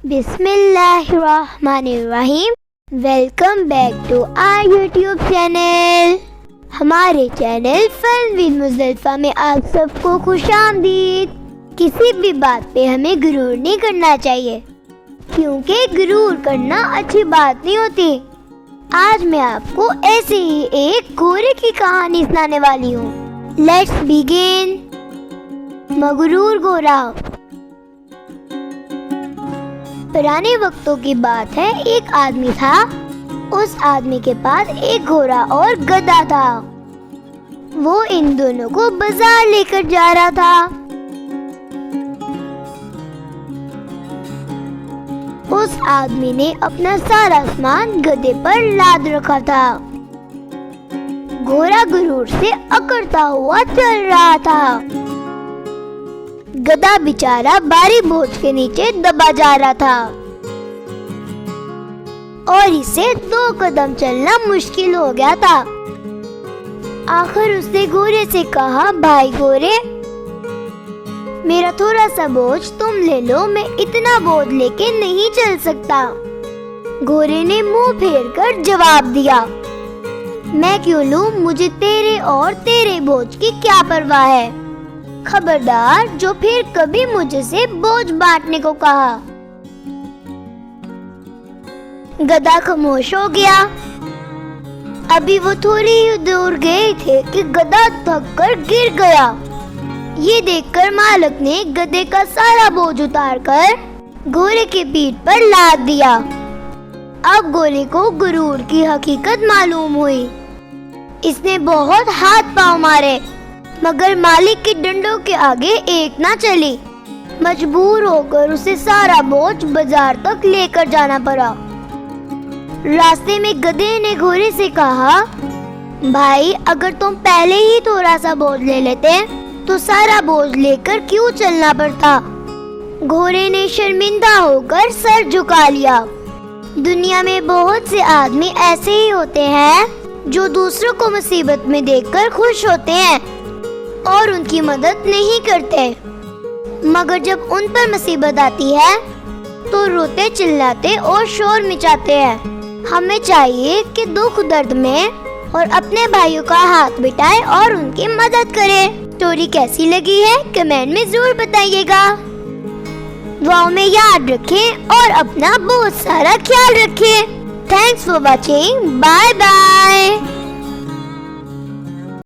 बिस्मिल्लाहिर्रहमानिर्रहीम। Welcome back to our YouTube channel. हमारे channel fun with Muzalfa में आप सबको खुशामदीद। किसी भी बात पे हमें गुरूर नहीं करना चाहिए, क्योंकि गुरूर करना अच्छी बात नहीं होती। आज मैं आपको ऐसे ही एक घोड़े की कहानी सुनाने वाली हूँ। Let's begin. मगरूर घोड़ा। पुराने वक्तों की बात है, एक आदमी था। उस आदमी के पास एक घोड़ा और गधा था। वो इन दोनों को बाजार लेकर जा रहा था। उस आदमी ने अपना सारा सामान गधे पर लाद रखा था। घोड़ा गुरूर से अकड़ता हुआ चल रहा था। गधा बेचारा भारी बोझ के नीचे दबा जा रहा था और इसे 2 कदम चलना मुश्किल हो गया था। आखिर उसने घोड़े से कहा, भाई घोड़े, मेरा थोड़ा सा बोझ तुम ले लो, मैं इतना बोझ लेके नहीं चल सकता। घोड़े ने मुंह फेर कर जवाब दिया, मैं क्यों लूं, मुझे तेरे और तेरे बोझ की क्या परवाह है। खबरदार जो फिर कभी मुझसे बोझ बांटने को कहा। गधा खामोश हो गया। अभी वो थोड़ी ही दूर गए थे कि गधा थक कर गिर गया। ये देखकर मालिक ने गधे का सारा बोझ उतारकर घोड़े के पीठ पर लाद दिया। अब घोड़े को गुरूर की हकीकत मालूम हुई। इसने बहुत हाथ पांव मारे, मगर मालिक के डंडों के आगे एक ना चली। मजबूर होकर उसे सारा बोझ बाजार तक लेकर जाना पड़ा। रास्ते में गधे ने घोड़े से कहा, भाई अगर तुम पहले ही थोड़ा सा बोझ ले लेते तो सारा बोझ लेकर क्यों चलना पड़ता। घोड़े ने शर्मिंदा होकर सर झुका लिया। दुनिया में बहुत से आदमी ऐसे ही होते हैं जो दूसरों को मुसीबत में देखकर खुश होते हैं और उनकी मदद नहीं करते, मगर जब उन पर मुसीबत आती है तो रोते चिल्लाते और शोर मचाते हैं। हमें चाहिए कि दुख दर्द में और अपने भाइयों का हाथ बिठाए और उनकी मदद करें। स्टोरी कैसी लगी है कमेंट में जरूर बताइएगा। दुआओं में याद रखें और अपना बहुत सारा ख्याल रखें। Thanks for watching. Bye bye.